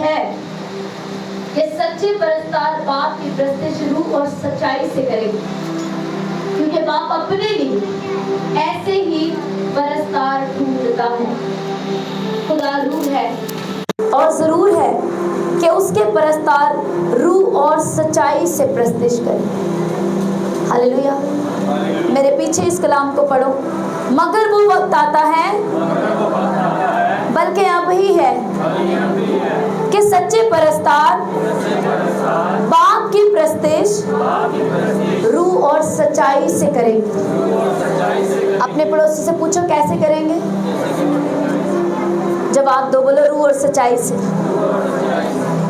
है कि सच्चे परस्तार बाप की प्रस्तुति रूह और सच्चाई से करेंगे, क्योंकि बाप अपने लिए ऐसे ही परस्तार ढूंढता है। खुदा रूह है और जरूर है कि उसके परस्तार रूह और सच्चाई से प्रस्तुति करें। हालेलुया। मेरे पीछे इस कलाम को पढ़ो। मगर वो वक्त आता है, बल्कि अब ही है, कि सच्चे परस्तार बाप की प्रस्तुति रूह और सच्चाई से करेंगे। अपने पड़ोसी से पूछो कैसे करेंगे? जवाब दो, बोलो रूह और सच्चाई से।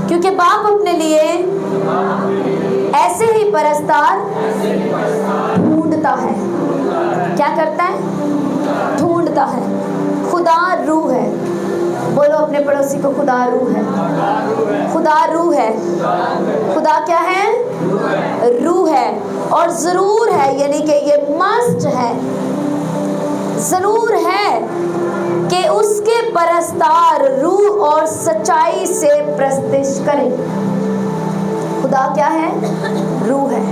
क्योंकि बाप अपने लिए ऐसे ही परस्तार ढूंढता है। क्या करता है? ढूंढता है। खुदा रूह है। बोलो अपने पड़ोसी को, खुदा रूह है। खुदा रूह है। खुदा क्या है? रूह है। और जरूर है, यानी कि ये मस्ट है, जरूर है कि उसके परस्तार रूह और सच्चाई से प्रस्तुति करें। खुदा क्या है? रूह है।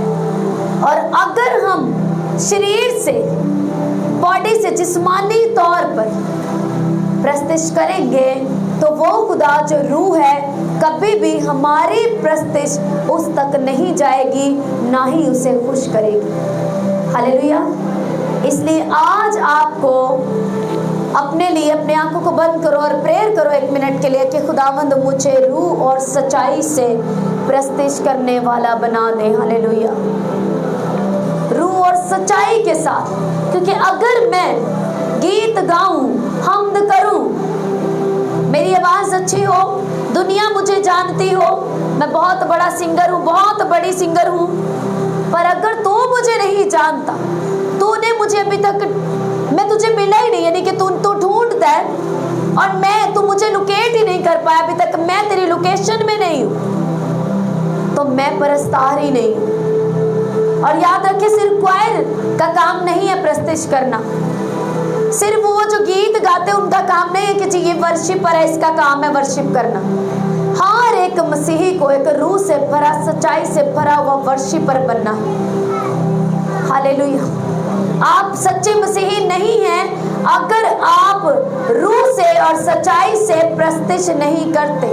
और अगर हम शरीर से, बॉडी से, जिस्मानी तौर पर प्रस्तुति करेंगे, तो वो खुदा जो रूह है कभी भी हमारी प्रस्तुति उस तक नहीं जाएगी, ना ही उसे खुश करेगी। हालेलुया। इसलिए आज आपको अपने लिए अपने आंखों को बंद करो और प्रेयर करो 1 मिनट के लिए कि खुदावंद मुझे रूह और सच्चाई से प्रस्तुति करने वाला बना दे। हालेलुया। रूह और सच्चाई के साथ, क्योंकि अगर मैं गीत गाऊं, हम्द करूं, मेरी आवाज अच्छी हो, दुनिया मुझे जानती हो, मैं बहुत बड़ा सिंगर हूं, बहुत बड़ी सिंगर हूं, पर अगर तू मुझे नहीं जानता, तूने मुझे अभी तक, मैं तुझे मिला ही नहीं, यानी कि तू ढूंढता है और तू मुझे लोकेट ही नहीं कर पाया अभी तक, मैं तेरी लोकेशन में नहीं हूं, तो मैं परस्तार ही नहीं हूं। और याद रखिए, सिर्फ क्वायर का काम नहीं है प्रस्तुति करना, सिर्फ वो जो गीत गाते उनका काम नहीं है कि जी ये वर्शिपर है, इसका काम है वर्शिप करना। हर एक मसीही को एक रूह से भरा, सच्चाई से भरा हुआ वर्शिपर बनना है। हालेलुया। आप सच्चे मसीही नहीं हैं अगर आप रूह से और सच्चाई से प्रस्तुति नहीं करते।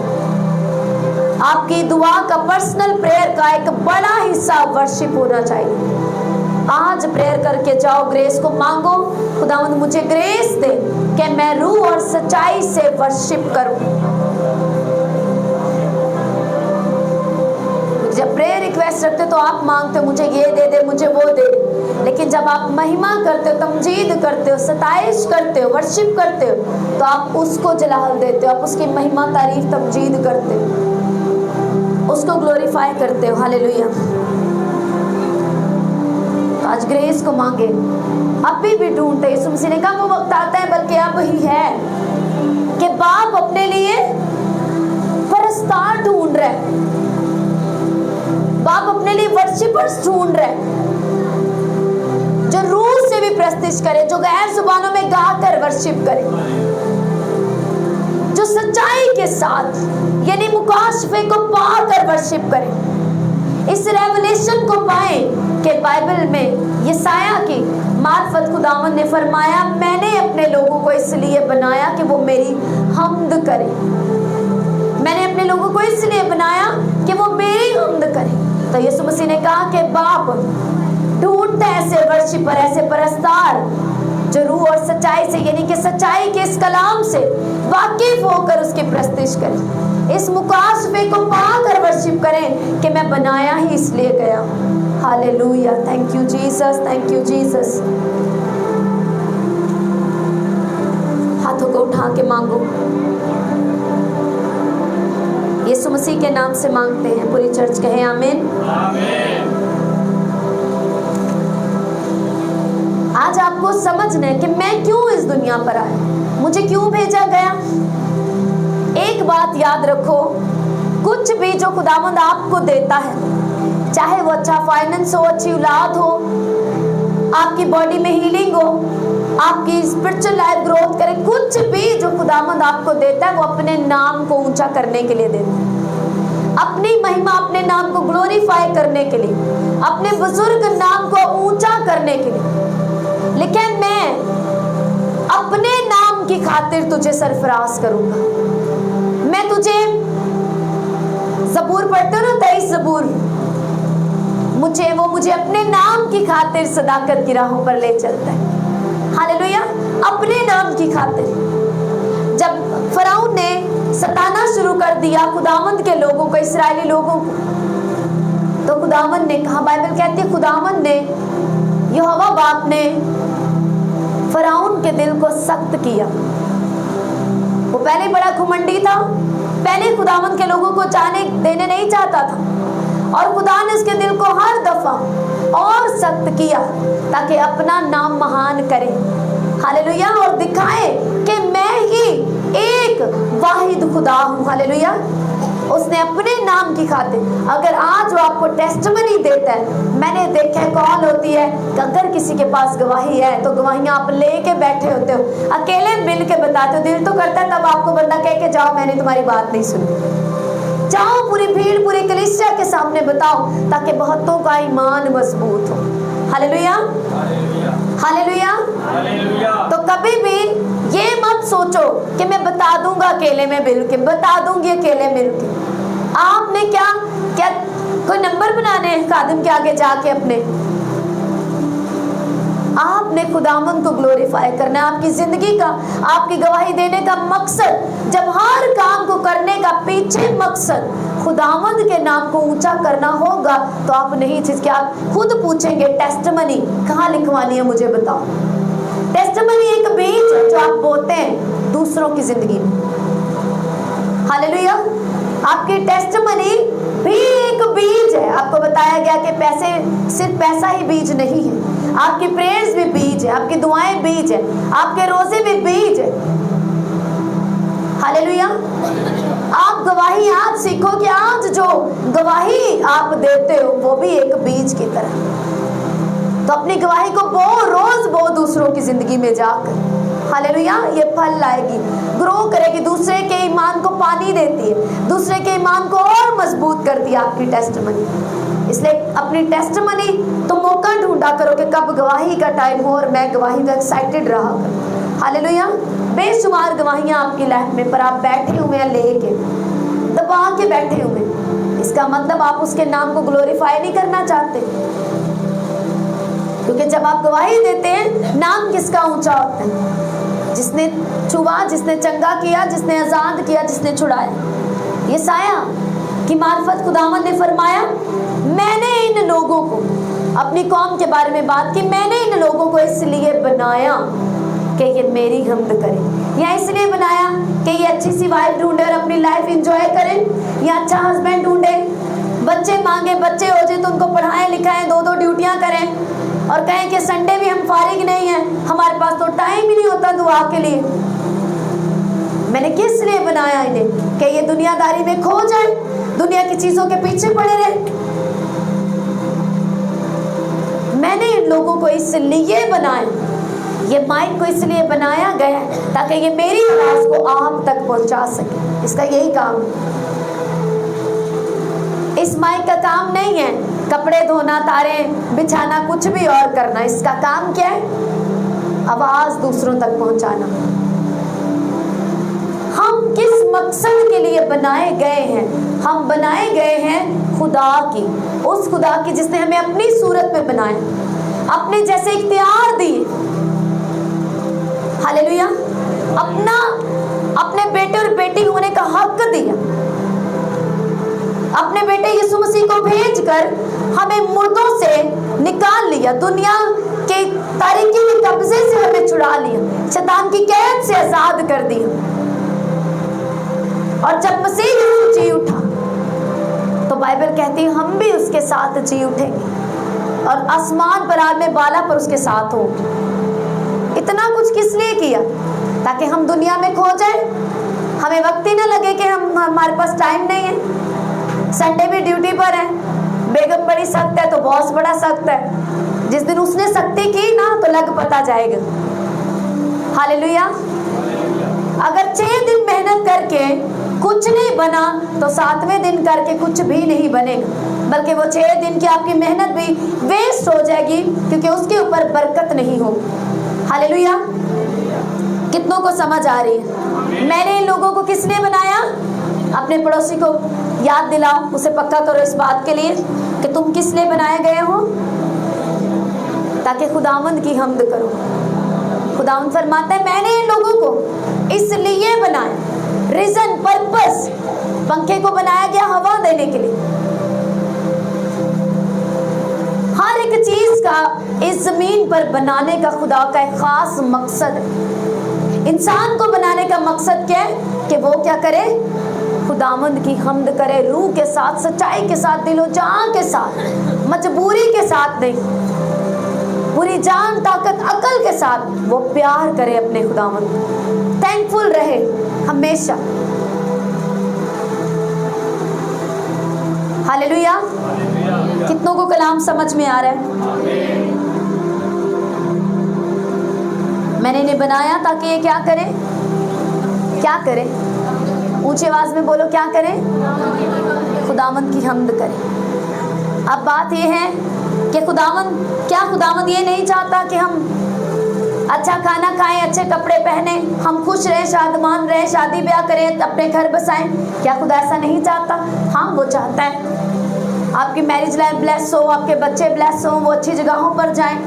आपकी दुआ का, पर्सनल प्रेयर का एक बड़ा हिस्सा वर्शिप होना चाहिए। आज प्रेयर करके जाओ, ग्रेस को मांगो, खुदावंद मुझे ग्रेस दे कि मैं रूह और सच्चाई से वर्शिप करूं। जब प्रेयर रिक्वेस्ट रखते तो आप मांगते हो मुझे ये दे दे, मुझे वो दे दे, लेकिन जब आप महिमा करते हो, तमजीद करते हो, सताइश करते हो, वर्शिप करते हो, तो आप उसको जलाल देते हो, आप उसकी महिमा, तारीफ, तमजीद करते हो, उसको ग्लोरीफाई करते हो। हालेलुया। आज ग्रेस को मांगे, अभी भी ढूंढते। यीशु मसीह ने कहा वो वक्त आता है, बल्कि अब ही है, कि बाप अपने लिए परस्तार ढूंढ रहे हैं, बाप अपने लिए वर्शिपर्स ढूंढ रहे हैं जो रूह से भी प्रस्तुति करे, जो गैर जुबानों में गाकर वर्शिप करे, जो सच्चाई के साथ, यानी मुकाशफे को पाकर वर्शिप करे। इस रेवलेशन को पाए कि बाइबल में यसाया की मार्फत खुदावंद ने फरमाया, मैंने अपने लोगों को इसलिए बनाया कि वो मेरी हम्द करें। मैंने अपने लोगों को इसलिए बनाया कि वो मेरी हम्द करें। तो यीशु मसीह ने कहा कि बाप ढूंढते ऐसे वर्शिपर, ऐसे परस्तार जो रूह और सच्चाई से, यानी कि सच्चाई के इस कलाम से वाकिफ होकर उसकी प्रस्तुति करें, इस मुकाशफे को पाकर वर्शिप करें कि मैं बनाया ही इसलिए गया। Hallelujah. Thank you Jesus, thank you Jesus. हाथों को उठा के मांगो, यीशु मसीह के नाम से मांगते हैं। पूरी चर्च कहे आमीन। आज आपको समझना है कि मैं क्यों इस दुनिया पर आया, मुझे क्यों भेजा गया। एक बात याद रखो, कुछ भी जो खुदावंद आपको देता है, चाहे वो अच्छा फाइनेंस हो, अच्छी औलाद हो, आपकी बॉडी में हीलिंग हो, आपकी स्पिरिचुअल लाइफ ग्रोथ करे, कुछ भी जो खुदावंद आपको देता है वो अपने नाम को ऊंचा करने के लिए देता है, अपनी महिमा, अपने नाम को ग्लोरीफाई करने के लिए, अपने बुजुर्ग नाम को ऊंचा करने के लिए। लेकिन मैं अपने नाम की खातिर तुझे सरफराज करूंगा। मैं तुझे, ज़बूर पढ़ते हो ना, 23 ज़बूर, मुझे अपने नाम की खातिर सदाकत की राहों पर ले चलता है। हालेलुया, अपने नाम की खातिर। जब फराउन ने सताना शुरू कर दिया खुदावंद के लोगों को, इस्राएली लोगों को, तो खुदावंद ने कहा, बाइबल कहती है खुदावंद ने, यहोवा बाप ने फराउन के दिल को सख्त किया। वो पहले बड़ा घुमंडी था, पहले खुदावंद के लोगों को जाने देने नहीं चाहता था, और खुदा ने उसके दिल को हर दफा और सख्त किया ताकि अपना नाम महान करे। हालेलुया, और दिखाए कि मैं ही एक वाहिद खुदा हूँ। हालेलुया, उसने अपने नाम की खातिर। अगर आज वो आपको टेस्टिमनी देता है, मैंने देखा है कॉल होती है कि अगर किसी के पास गवाही है तो गवाहियां आप लेके बैठे होते हो, अकेले मिल के बताते हो, दिल तो करता है तब आपको बंदा कह के जाओ मैंने तुम्हारी बात नहीं सुनी, जाओ पूरी भीड़ पूरी कलीसिया के सामने बताओ ताकि बहुतों का ईमान मजबूत हो। Hallelujah, hallelujah. तो कभी भी ये मत सोचो कि मैं बता दूंगा अकेले में मिल के, बता दूंगी अकेले मिल के। आपने क्या क्या कोई नंबर बनाने हैं खादिम के आगे जाके अपने? आपने खुदावंद को ग्लोरीफाई करना है। आपकी जिंदगी का, आपकी गवाही देने का मकसद, जब हर काम को करने का पीछे मकसद खुदावंद के नाम को ऊंचा करना होगा, तो आप नहीं चीज कि आप खुद पूछेंगे टेस्टिमनी कहाँ लिखवानी है मुझे बताओ। टेस्टिमनी एक बीज है जो आप बोते हैं दूसरों की जिंदगी में। हालेलुया, आपकी टेस्टिमनी भी एक बीज है। आपको बताया गया कि पैसे, सिर्फ पैसा ही बीज नहीं है, आपकी प्रेयर्स भी बीज है, आपकी दुआएं बीज है, आपके रोजे भी बीज है। हालेलुया, आप गवाही आज सीखो कि आज जो गवाही आप देते हो वो भी एक बीज की तरह। तो अपनी गवाही को रोज बो दूसरों की जिंदगी में जाकर। हालेलुया, ये फल लाएगी, ग्रो करेगी, दूसरे के ईमान को पानी देती है, दूसरे के ईमान को और मजबूत करती है आपकी टेस्टिमनी। इसलिए अपनी टेस्टिमनी तो मौका ढूंढा करो कि कब गवाही का टाइम हो और मैं गवाही का एक्साइटेड रहा करूं। हालेलुया, बेशुमार गवाहियां आपकी लाइफ में, पर आप बैठे हुए हैं लेके, दबा के बैठे हुए। इसका मतलब आप उसके नाम को ग्लोरीफाई नहीं करना चाहते, क्योंकि जब आप गवाही देते हैं, नाम किसका ऊंचा होता है? जिसने छुआ, जिसने चंगा किया, जिसने आजाद किया, जिसने छुड़ाया। यशायाह की मार्फत खुदावंद ने फरमाया, मैंने इन लोगों को, अपनी कौम के बारे में बात की, मैंने इन लोगों को इसलिए बनाया कि ये मेरी हम्द करें, या इसलिए बनाया कि ये अच्छी सी वाइफ ढूंढे और अपनी लाइफ एंजॉय करें, या अच्छा हस्बैंड ढूंढे, बच्चे मांगे, बच्चे हो जाए तो उनको पढ़ाएं लिखाएं, 2-2 ड्यूटियां करें, और कहें कि संडे भी हम फारिग नहीं हैं, हमारे पास तो टाइम ही नहीं होता दुआ के लिए। मैंने किस लिए बनाया इन्हें? कि ये दुनियादारी में खो जाए, दुनिया की चीजों के पीछे पड़े रहे। मैंने इन लोगों को इसलिए बनाया, ये माइक को इसलिए बनाया गया ताकि ये मेरी आवाज को आप तक पहुंचा सके। इसका यही काम है। इस माइक का काम नहीं है कपड़े धोना, तारे बिछाना, कुछ भी और करना। इसका काम क्या है? आवाज दूसरों तक पहुंचाना। हम किस मकसद के लिए बनाए गए हैं? हम बनाए गए हैं खुदा की, उस खुदा की जिसने हमें अपनी सूरत में बनाया, अपने जैसे इख्तियार दिए। हालेलुया, अपने बेटे और बेटी होने का हक दिया, अपने बेटे यीशु मसीह को भेजकर हमें मुर्दों से निकाल लिया, दुनिया के तारीकी के कब्जे से हमें छुड़ा लिया, शैतान की कैद से आजाद कर दिया। और जब मसीह यीशु जी उठा तो बाइबल कहती है हम भी उसके साथ जी उठेंगे और आसमान पर आदमी बाला पर उसके साथ होंगे। इतना कुछ किस लिए किया? ताकि हम दुनिया में खो जाए, हमें वक्त ही ना लगे कि हमारे पास टाइम नहीं है। संडे भी ड्यूटी पर है, बेगम बड़ी सख्त है तो बॉस बड़ा सख्त है। जिस दिन उसने सख्ती की ना तो लग पता जाएगा। हालेलुया। अगर 6 दिन मेहनत करके कुछ नहीं बना तो 7वें दिन करके कुछ भी नहीं बनेगा, बल्कि वो 6 दिन की आपकी मेहनत भी वेस्ट हो जाएगी, क्योंकि उसके ऊपर बरकत नहीं हो। हालेलुया। कितनों को समझ आ रही है? मैंने इन लोगों को किसने बनाया? अपने पड़ोसी को याद दिलाओ, उसे पक्का करो इस बात के लिए कि तुम किस लिए बनाए गए हो, ताकि खुदावंद की हम्द करो। खुदावंद फरमाता है मैंने इन लोगों को इसलिए बनाया, रीजन, पर्पस। पंखे को बनाया गया हवा देने के लिए। हर एक चीज का इस जमीन पर बनाने का खुदा का एक खास मकसद है। इंसान को बनाने का मकसद क्या है? कि वो क्या करे? खुदावंद की हम्द करे, रूह के साथ, सच्चाई के साथ, दिलो जान के साथ, मजबूरी के साथ नहीं, पूरी जान, ताकत, अकल के साथ वो प्यार करे अपने खुदावंद, थैंकफुल रहे हमेशा। हालेलुया। कितनों को कलाम समझ में आ रहा है? मैंने इन्हें बनाया ताकि ये क्या करें? क्या करें? ऊंची आवाज में बोलो, क्या करें? खुदावंद की हम्द करें। अब बात ये है कि खुदावंद ये नहीं चाहता कि हम अच्छा खाना खाएं, अच्छे कपड़े पहने, हम खुश रहें, शादमान रहें, शादी ब्याह करें, अपने घर बसाएं? क्या खुदा ऐसा नहीं चाहता? हाँ, वो चाहता है आपकी मैरिज लाइफ ब्लेस हो, आपके बच्चे ब्लेस हो, वो अच्छी जगहों पर जाएं,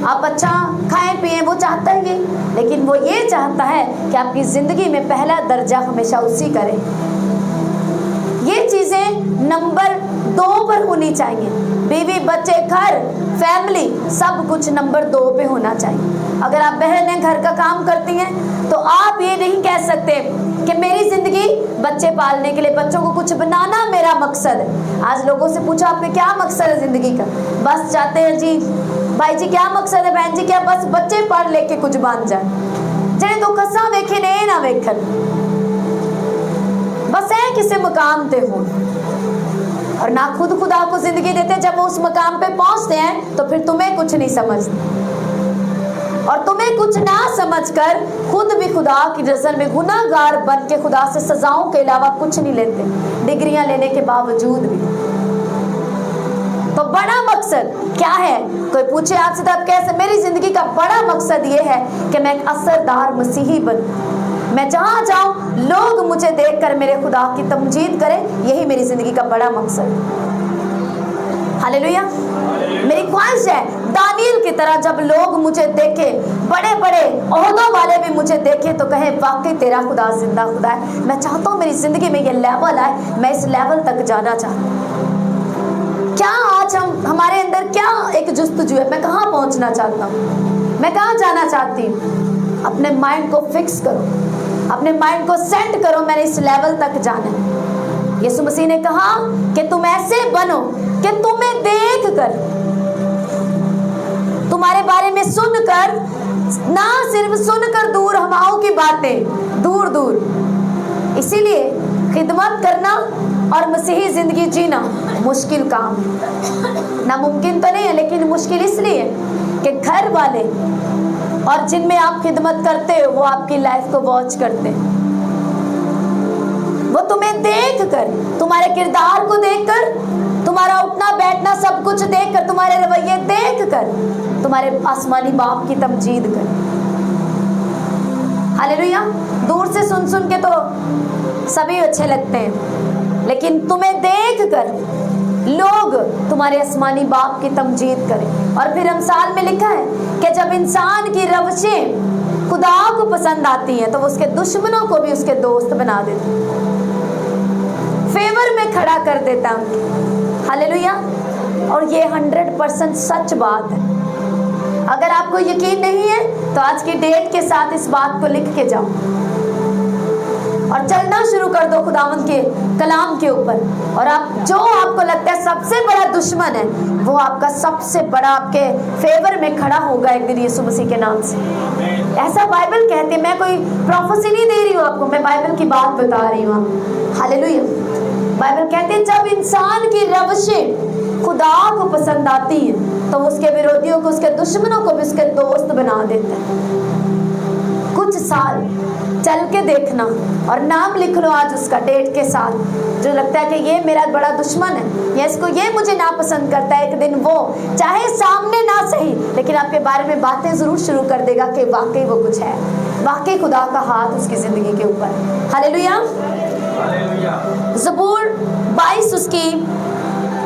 आप अच्छा खाएं पिएं, वो चाहता है ये। लेकिन वो ये चाहता है कि आपकी जिंदगी में पहला दर्जा हमेशा उसी करे। ये चीजें नंबर 2 पर होनी चाहिए। बीवी, बच्चे, घर, फैमिली, सब कुछ नंबर 2 पे होना चाहिए। अगर आप बहनें घर का काम करती हैं तो आप ये नहीं कह सकते कि मेरी जिंदगी बच्चे पालने के लिए, बच्चों को कुछ बनाना मेरा मकसद है। आज लोगों से पूछा आपके क्या मकसद है जिंदगी का? बस चाहते हैं जी, भाई जी क्या मकसद है, बहन जी क्या? बस बच्चे पढ़ लेके कुछ बन जाए, जेने तो कसा वेखे ने ना वेखन, बस है किसी मुकाम पे हो, और ना खुद खुदा को जिंदगी देते। जब वो उस मकाम पे पहुंचते हैं तो फिर तुम्हें कुछ नहीं समझते, और तुम्हें कुछ ना समझकर खुद भी खुदा की नजर में गुनाहगार बन के खुदा से सजाओं के अलावा कुछ नहीं लेते, डिग्रियां लेने के बावजूद भी। तो बड़ा मकसद क्या है? कोई पूछे आपसे तो आप कैसे? मेरी जिंदगी का बड़ा मकसद ये है कि मैं एक असरदार मसीही बनूं, मैं जहां जाऊं लोग मुझे देखकर मेरे खुदा की तमजीद करें, यही मेरी जिंदगी का बड़ा मकसद है। हालेलुया। मेरी ख्वाहिश है दानियल की तरह जब लोग मुझे देखे, बड़े बड़े ओहदों वाले भी मुझे देखे तो कहे वाकई तेरा खुदा जिंदा खुदा है। मैं चाहता हूँ मेरी जिंदगी में ये लेवल आए, मैं इस लेवल तक जाना चाहता हूँ। क्या आज हमारे अंदर क्या एक जुस्तजू है? मैं कहाँ पहुँचना चाहता हूँ, मैं कहाँ जाना चाहती हूँ? अपने माइंड को फिक्स करो, अपने माइंड को सेट करो, मैंने इस लेवल तक जाना है। यीशु मसीह ने कहा कि तुम ऐसे बनो कि तुम्हें देखकर, तुम्हारे बारे में सुनकर, ना सिर्फ सुनकर दूर हवाओं की बातें, दूर दूर। इसीलिए खिदमत करना और मसीही जिंदगी जीना मुश्किल काम, नामुमकिन तो नहीं है, लेकिन मुश्किल इसलिए कि घर वाले और जिनमें आप खिदमत करते हो वो आपकी लाइफ को वॉच करते हैं। वो तुम्हें देखकर, तुम्हारे किरदार को देखकर, तुम्हारा उठना बैठना सब कुछ देखकर, तुम्हारे रवैये देखकर तुम्हारे आसमानी बाप की तमजीद कर। हालेलुया। दूर से सुन सुन के तो सभी अच्छे लगते हैं, लेकिन तुम्हें देखकर लोग तुम्हारे आसमानी बाप की तमजीद करें। और फिर अमसाल में लिखा है कि जब इंसान की रवशें खुदा को पसंद आती हैं तो वो उसके दुश्मनों को भी उसके दोस्त बना देता, फेवर में खड़ा कर देता उनके। हालेलुया। और ये 100% सच बात है। अगर आपको यकीन नहीं है तो आज की डेट के साथ इस बात को लिख के जाओ और चलना शुरू कर दो खुदावंद के कलाम के ऊपर। और आप जो आपको लगता है सबसे बड़ा दुश्मन है, वो आपका सबसे बड़ा आपके फेवर में खड़ा होगा एक दिन यीशु मसीह के नाम से। ऐसा बाइबल कहती है। मैं कोई प्रोफेसी नहीं दे रही हूँ आपको, मैं बाइबल की बात बता रही हूँ। हालेलुया। बाइबल कहते हैं जब इंसान की रवशें खुदा को पसंद आती है तो उसके विरोधियों को, उसके दुश्मनों को भी उसके दोस्त बना देता है। कुछ साल चल के देखना और नाम लिख लो आज उसका डेट के साथ। जो लगता है कि ये मेरा बड़ा दुश्मन है या इसको ये मुझे नापसंद करता है, एक दिन वो चाहे सामने ना सही लेकिन आपके बारे में बातें जरूर शुरू कर देगा कि वाकई वो कुछ है, वाकई खुदा का हाथ उसकी जिंदगी के ऊपर। हालेलुया। ज़बूर 22 उसकी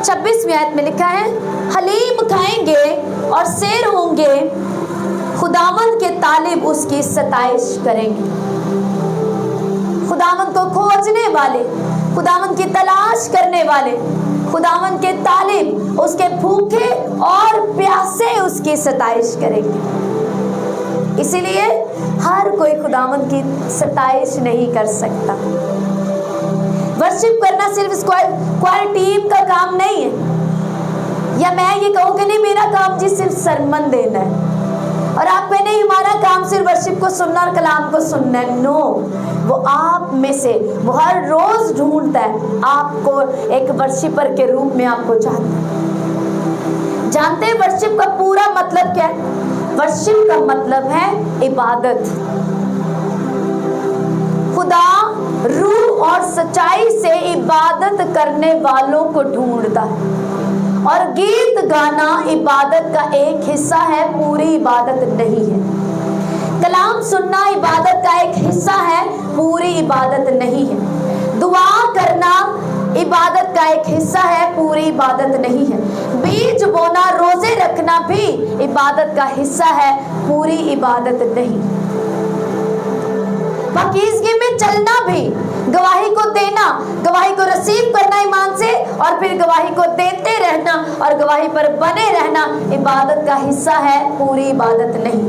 26वीं आयत में लिखा है, हलीम खाएंगे और शेर होंगे, खुदावंद के तालिब उसकी सताइश करेंगे। खुदावंद को खोजने वाले, खुदावंद की तलाश करने वाले, खुदावंद के तालिब उसके भूखे और प्यासे उसकी सताइश करेंगे। इसीलिए हर कोई खुदावंद की सताइश नहीं कर सकता। वर्शिप करना सिर्फ स्क्वायर टीम का काम नहीं है, या मैं ये कहूँ कि नहीं मेरा काम जी सिर्फ सरमन देना है और आप पे नहीं, हमारा काम सिर्फ वर्शिप को सुनना और कलाम को सुनना है। नो, वो आप में से वो हर रोज ढूंढता है आपको, एक वर्शिपर के रूप में आपको चाहता है। जानते हैं वर्शिप का पूरा मतलब क्या है? वर्शिप का मतलब है इबादत। खुदा रूह और सच्चाई से इबादत करने वालों को ढूंढता है और गीत गाना इबादत का एक हिस्सा है, पूरी इबादत नहीं है। कलाम सुनना इबादत का एक हिस्सा है, पूरी इबादत नहीं है। दुआ करना इबादत का एक हिस्सा है, पूरी इबादत नहीं है। बीज बोना, रोजे रखना भी इबादत का हिस्सा है, पूरी इबादत नहीं। पाकीज़गी में चलना भी, गवाही को देना, गवाही को रिसीव करना ईमान से और फिर गवाही को देते रहना और गवाही पर बने रहना इबादत का हिस्सा है, पूरी इबादत नहीं।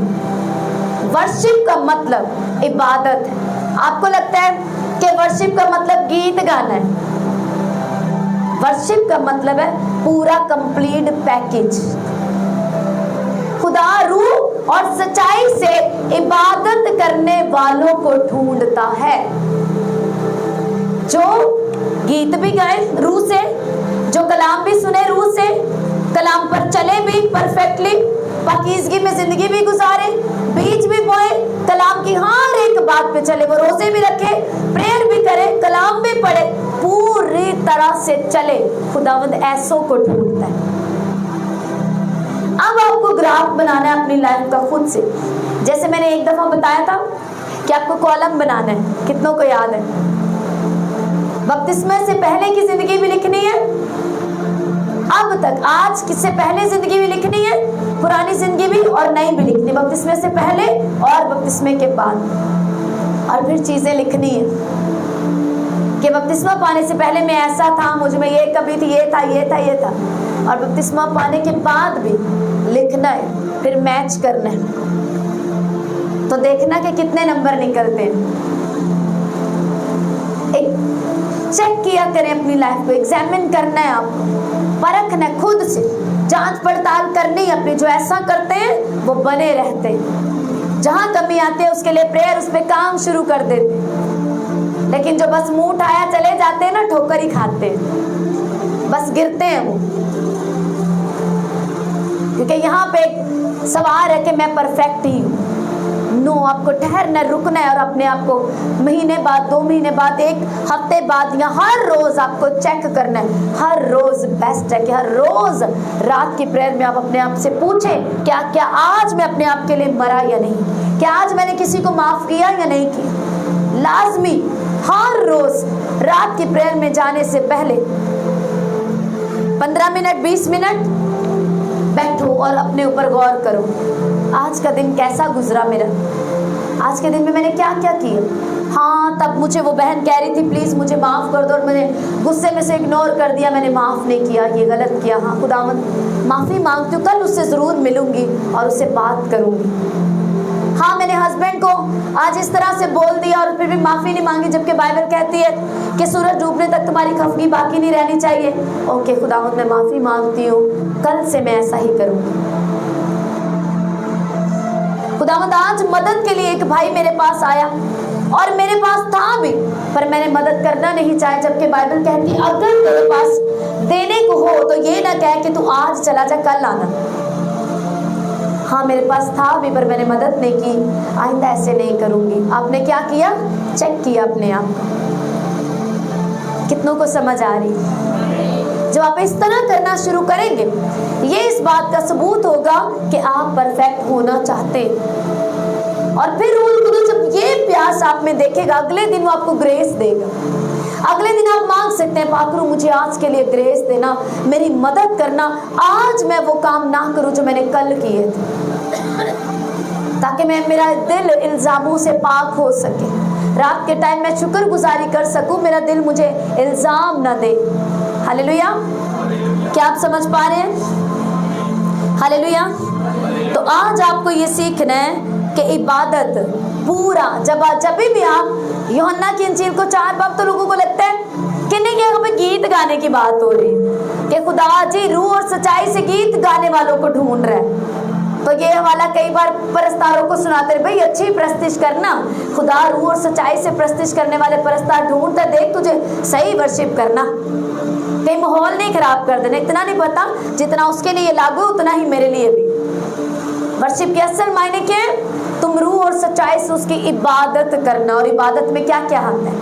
वर्शिप का मतलब इबादत है। आपको लगता है कि वर्शिप का मतलब गीत गाना है? वर्शिप का मतलब है पूरा कंप्लीट पैकेज। खुदा रूह और सच्चाई से इबादत करने वालों को ढूंढता है, जो गीत भी गाए रूह से, जो कलाम भी सुने रूह से, कलाम पर चले भी परफेक्टली, पाकीज़गी में जिंदगी भी गुजारे, बीज भी बोए, कलाम की हर एक बात पे चले, वो रोजे भी रखे, प्रेयर भी करे, कलाम भी पढ़े, पूरी तरह से चले। खुदावंद ऐसों को ढूंढता है। अब आपको ग्राफ बनाना है अपनी लाइफ का खुद से। जैसे मैंने एक दफा बताया था कि आपको कॉलम बनाना है, कितनों को याद है? बपतिस्मे से पहले की जिंदगी भी लिखनी है, अब तक आज किससे पहले जिंदगी भी लिखनी है, पुरानी जिंदगी भी और नई भी लिखनी, बपतिस्मे से पहले और बपतिस्मे के बाद। और फिर चीजें लिखनी है कि बपतिस्मा पाने से पहले मैं ऐसा था, मुझ में ये कभी थी, ये था, ये था, ये था, और बपतिस्मा पाने के बाद भी लिखना है, फिर मैच करना है। तो देखना कि कितने नंबर निकलते हैं। एक चेक किया करें अपनी लाइफ को, एग्जामिन करना है, आपको परखना है, खुद से जांच पड़ताल करनी है अपनी। जो ऐसा करते हैं वो बने रहते हैं, जहां कमी आती है उसके लिए प्रेयर, उस पर काम शुरू कर देते हैं। लेकिन जो बस मुंह उठाया चले जाते हैं ना, ठोकर ही खाते हैं, बस गिरते हैं वो। क्योंकि यहाँ पे सवाल है कि मैं परफेक्ट ही हूँ। नो, आपको ठहरना, रुकना है और अपने आप को महीने बाद, 2 महीने बाद, 1 हफ्ते बाद या हर रोज आपको चेक करना है। हर रोज बेस्ट है कि हर रोज रात की प्रेयर में आप अपने आप से पूछें, क्या आज मैं अपने आप के लिए मरा या नहीं, क्या आज मैंने किसी को माफ किया या नहीं किया। लाजमी हर रोज रात की प्रेयर में जाने से पहले 15 मिनट 20 मिनट बैठो और अपने ऊपर गौर करो, आज का दिन कैसा गुजरा मेरा, आज के दिन में मैंने क्या क्या किया। हाँ, तब मुझे वो बहन कह रही थी प्लीज़ मुझे माफ़ कर दो और मैंने गुस्से में से इग्नोर कर दिया, मैंने माफ़ नहीं किया, ये गलत किया। हाँ खुदावंद माफ़ी मांगती हूँ, कल उससे ज़रूर मिलूंगी और उससे बात करूँगी। हाँ, मैंने हस्बैंड को आज इस तरह से बोल दिया और फिर भी माफ़ी नहीं मांगी, जबकि बाइबल कहती है कि सूरज डूबने तक तुम्हारी खफगी बाकी नहीं रहनी चाहिए। ओके खुदावंद, मैं माफ़ी मांगती हूँ, कल से मैं ऐसा ही करूँगी। खुदावंद, आज मदद के लिए एक भाई मेरे पास आया और मेरे पास था भी, पर मैंने मदद करना नहीं चाहे, जबकि बाइबल कहती है अगर तेरे पास देने को हो तो ये ना कहे कि तू आज चला जा कल आना। हाँ मेरे पास था भी पर मैंने मदद नहीं की, आइंदा ऐसे नहीं करूंगी। आपने क्या किया? चेक किया अपने आप को। कितनों को समझ आ रही? जब आप इस तरह करना शुरू करेंगे, ये इस बात का सबूत होगा कि आप परफेक्ट होना चाहते हैं। और फिर रूल खुद जब ये प्यास आप में देखेगा, अगले दिन वो आपको ग्रेस देगा। अगले दिन आप मांग सकते हैं, पाकरू मुझे आज के लिए ग्रेस देना, मेरी मदद करना, आज मैं वो काम ना करूं जो मैंने कल किए थे, ताकि मेरा दिल इल्जामों से पाक हो सके। रात के टाइम मैं शुक्रगुजारी कर सकूं, मेरा दिल मुझे इल्जाम ना दे। हालेलुया। क्या आप समझ पा रहे हैं? हालेलुया। तो आज आपको ये सीखना है कि इबादत पूरा, जब भी आप यूहन्ना की इंजील को 4 बार, तो लोगों को लगता है कि नहीं ये हमें गीत गाने की बात हो रही है, कि खुदा जी रूह और सच्चाई से गीत गाने वालों को ढूंढ रहा है। तो ये वाला कई बार परस्तारों को सुनाते रहे, भाई अच्छी प्रस्तिश करना, खुदा रूह और सच्चाई से प्रस्तिश करने वाले परस्तार ढूंढते, देख तुझे सही वर्शिप करना, कहीं माहौल नहीं खराब कर देना। इतना नहीं पता, जितना उसके लिए लागू उतना ही मेरे लिए भी। वर्शिप के असल मायने क्या है? तुम रूह और सच्चाई से उसकी इबादत करना। और इबादत में क्या क्या आता है?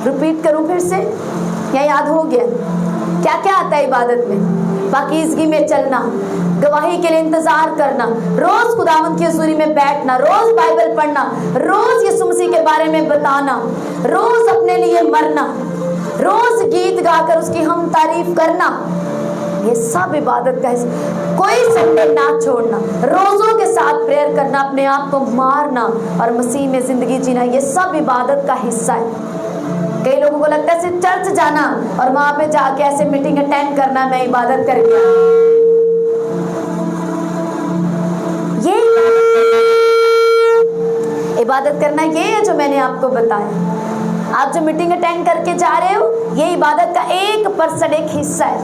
रिपीट करूं फिर से, या याद हो गया? क्या क्या आता है इबादत में? पाकीज़गी में चलना, गवाही के लिए इंतजार करना, रोज खुदावंद की हुजूरी में बैठना, रोज बाइबल पढ़ना, रोज यीशु मसीह के बारे में बताना, रोज अपने लिए मरना, रोज गीत गाकर उसकी हम तारीफ करना, ये सब इबादत का हिस्सा। कोई संडे ना छोड़ना, रोजों के साथ प्रेयर करना, अपने आप को मारना और मसीह में जिंदगी जीना, ये सब इबादत का हिस्सा है। कई लोगों को लगता है सिर्फ चर्च जाना और वहां पे जाके ऐसे मीटिंग अटेंड करना, मैं इबादत करके आया। ये इबादत करना ये है जो मैंने आपको बताया। आप जो मीटिंग अटेंड करके जा रहे हो, ये इबादत का 1% एक हिस्सा है।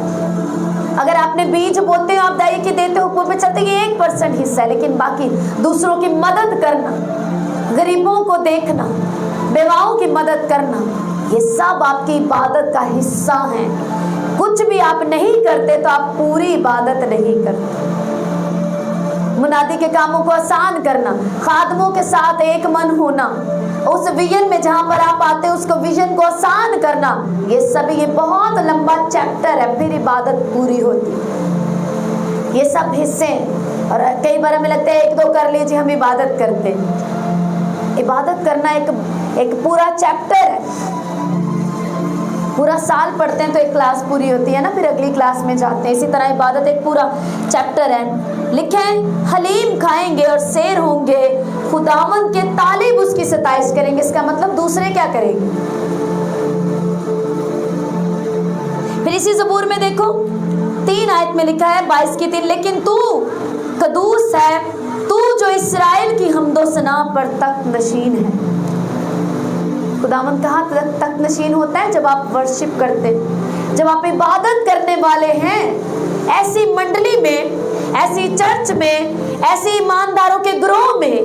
अगर आपने बीज बोते हो, आप दाई के देते हो, ऊपर पे चलते, ये 1% हिस्सा है। लेकिन बाकी दूसरों की मदद करना, गरीबों को देखना, बेवाओं की मदद करना, ये सब आपकी इबादत का हिस्सा है। कुछ भी आप नहीं करते तो आप पूरी इबादत नहीं करते। मुनादी के कामों को आसान करना, खादमों के साथ एक मन होना, उस विजन में जहां पर आप आते हैं उसको विजन को आसान करना, ये सभी, ये बहुत लंबा चैप्टर है, फिर इबादत पूरी होती है। ये सब हिस्से हैं। और कई बार हमें लगता है 1-2 कर लीजिए हम इबादत करते हैं। इबादत करना एक पूरा चैप्टर है। पूरा साल पढ़ते हैं तो एक क्लास पूरी होती है ना, फिर अगली क्लास में जाते हैं। इसी तरह इबादत एक पूरा चैप्टर है। लिखे हलीम खाएंगे और शेर होंगे, खुदावंद के तालिब उसकी सताइश करेंगे। इसका मतलब दूसरे क्या करेंगे? फिर इसी ज़बूर में देखो 3 आयत में लिखा है 22 की 3, लेकिन तू कदूस है, तू जो इस्राएल की हमदो सना पर तख्त नशीन है। खुदावंद कहाँ तख्त नशीन होता है? जब आप वर्शिप करते हैं, जब आप इबादत करने वाले हैं। ऐसी मंडली में, ऐसी चर्च में, ऐसे ईमानदारों के ग्रोह में,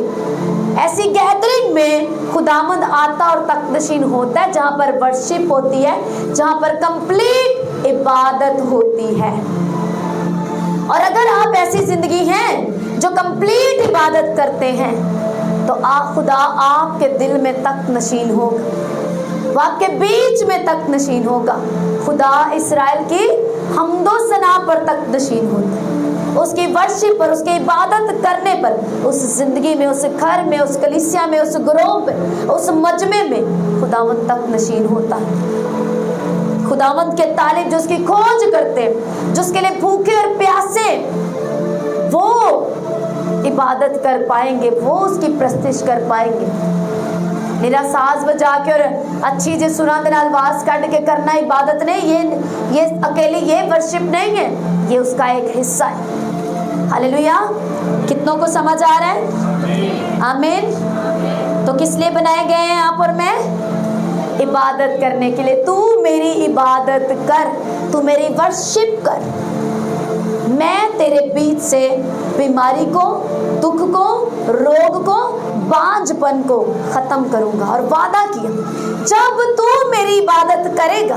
ऐसी गैदरिंग में खुदावंद आता और तख्त नशीन होता है, जहाँ पर वर्शिप होती है, जहाँ पर कंप्लीट इबादत होती है। और अगर आप ऐसी जिंदगी हैं जो कंप्लीट इबादत करते हैं, तो खुदा आपके दिल में तख्त नशीन होगा, वो आपके बीच में तख्त नशीन होगा। खुदा इस्राएल की हमदो सना पर तख्त नशीन होता है। उसकी वर्शिप पर, उसकी इबादत करने पर, उस जिंदगी में, उस घर में, उस कलीसिया में, उस ग्रोह में, उस मजमे में खुदावंद तख्त नशीन होता है। खुदावंद के तालिब जो उसकी खोज करते हैं, जो उसके लिए भूखे और प्यासे, वो इबादत कर पाएंगे, वो उसकी प्रस्तिश कर पाएंगे। मेरा साज बजा के और अच्छी जे सुना दे नाल आवाज काट के करना इबादत नहीं, ये अकेले ये वर्शिप नहीं है, ये उसका एक हिस्सा है। हालेलुया। कितनों को समझ आ रहा है? आमीन। तो किस लिए बनाए गए हैं आप और मैं? इबादत करने के लिए। तू मेरी इबादत कर, तू मेरी वर्शिप कर। मैं तेरे बीच से बीमारी को, दुख को, रोग को, बांझपन को खत्म करूंगा। और वादा किया, जब तू मेरी इबादत करेगा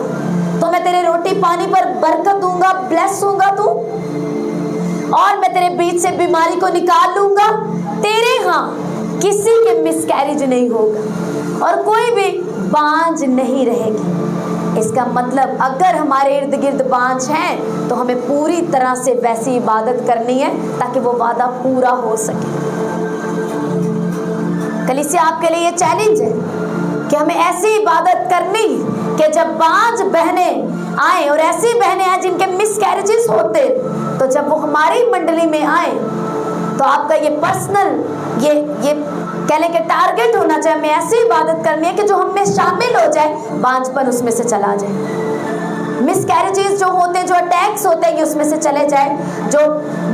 तो मैं तेरे रोटी पानी पर बरकत दूंगा, ब्लेस होगा तू। और मैं तेरे बीच से बीमारी को निकाल लूंगा। तेरे यहाँ किसी के मिसकैरेज नहीं होगा और कोई भी बांझ नहीं रहेगी। इसका मतलब अगर हमारे इर्द गिर्द बांझ हैं तो हमें पूरी तरह से वैसी इबादत करनी है ताकि वो वादा पूरा हो सके। कलीसिया आपके लिए ये चैलेंज है कि हमें ऐसी इबादत करनी कि जब बांझ बहनें आए और ऐसी बहनें आए जिनके मिसकैरेजेस होते, तो जब वो हमारी मंडली में आए तो आपका ये पर्सनल ये कह लें कि टारगेट होना चाहिए। हमें ऐसी इबादत करनी है कि जो हम में शामिल हो जाए, बांझपन उसमें से चला जाए, मिसकैरेजेस जो होते हैं, जो अटैक्स होते हैं, ये उसमें से चले जाए, जो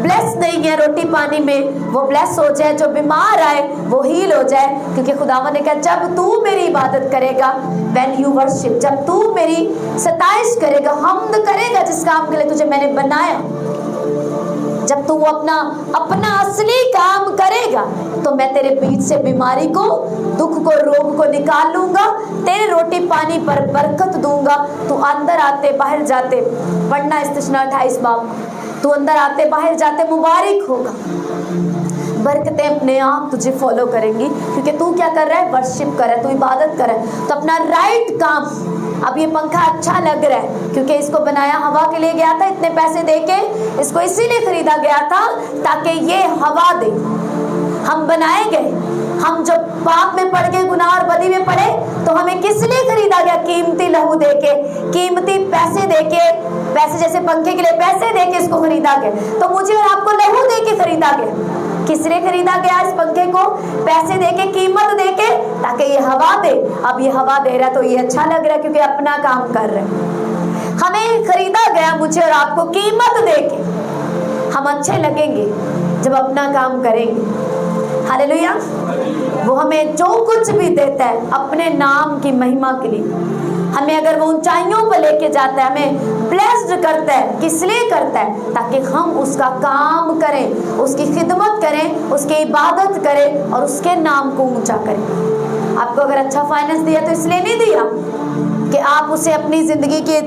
ब्लेस नहीं है रोटी पानी में वो ब्लेस हो जाए, जो बीमार आए वो हील हो जाए। क्योंकि खुदावंद ने कहा जब तू मेरी इबादत करेगा, व्हेन यू वर्शिप, जब तू मेरी सताइश करेगा, हमद करेगा जिस काम के लिए तुझे मैंने बनाया, जब तू अपना असली काम करेगा तो मैं तेरे बीच से बीमारी को, दुख को, रोग को निकाल लूंगा, तेरे रोटी पानी पर बरकत दूंगा। तू अंदर आते बाहर जाते, पढ़ना इस्तिशना 28 बाब, तू अंदर आते बाहर जाते मुबारक होगा। बरकतें अपने आप तुझे फॉलो करेंगी क्योंकि तू क्या कर रहा है, वर्शिप कर रहा है, तू इबादत कर रहा है। तो अपना राइट काम, अब ये पंखा अच्छा लग रहा है क्योंकि इसको बनाया हवा के लिए गया था, इतने पैसे देके इसको इसीलिए खरीदा गया था ताकि ये हवा दे। हम बनाए गए, हम जो पाप में पड़ गए, गुनाह और बदी में पड़े, तो हमें किस लिए खरीदा गया, कीमती लहू देके, कीमती पैसे देके, पैसे जैसे पंखे के लिए पैसे देके इसको खरीदा गया। तो मुझे और आपको लहू देके खरीदा गया। किस लिए खरीदा गया इस पंखे को, पैसे देके, कीमत देके, ताकि ये हवा दे। अब ये हवा दे रहा है तो ये अच्छा लग रहा है क्योंकि अपना काम कर रहे हैं। हमें खरीदा गया मुझे और आपको कीमत देके, हम अच्छे लगेंगे जब अपना काम करेंगे। हालेलुया। वो हमें जो कुछ भी देता है अपने नाम की महिमा के लिए, हमें अगर वो ऊंचाइयों पर लेके जाता है, हमें ब्लेस्ड करता है, किस लिए करता है, ताकि हम उसका काम करें, उसकी खिदमत करें, उसकी इबादत करें और उसके नाम को ऊंचा करें। आपको अगर अच्छा फाइनेंस दिया तो इसलिए नहीं दिया कि आप उसे अपनी जिंदगी के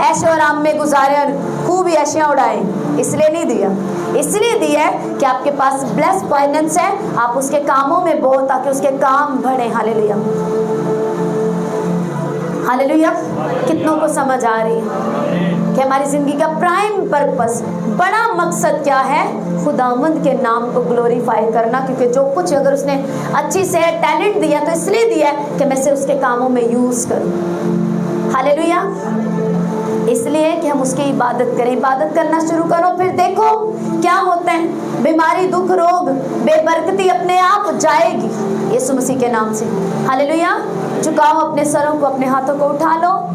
ऐशो आराम में गुजारे और खूब ऐशियां उड़ाएं, इसलिए नहीं दिया। इसलिए दिया है कि आपके पास ब्लेस्ड फाइनेंस है, आप उसके कामों में बो ताकि उसके काम बढ़े। Hallelujah, hallelujah. कितनों को समझ आ रही है कि हमारी जिंदगी का प्राइम पर्पस, बड़ा मकसद क्या है, खुदावंद के नाम को ग्लोरीफाई करना। क्योंकि जो कुछ अगर उसने अच्छी से टैलेंट दिया तो इसलिए दिया है कि मैं से उसके कामों में यूज करूं। हालेलुया। इसलिए कि हम उसकी इबादत करें। इबादत करना शुरू करो, फिर देखो क्या होता है। बीमारी, दुख, रोग, बेबरकती अपने आप जाएगी यीशु मसीह के नाम से। हालेलुया। झुकाओ अपने सरों को, अपने हाथों को उठा लो।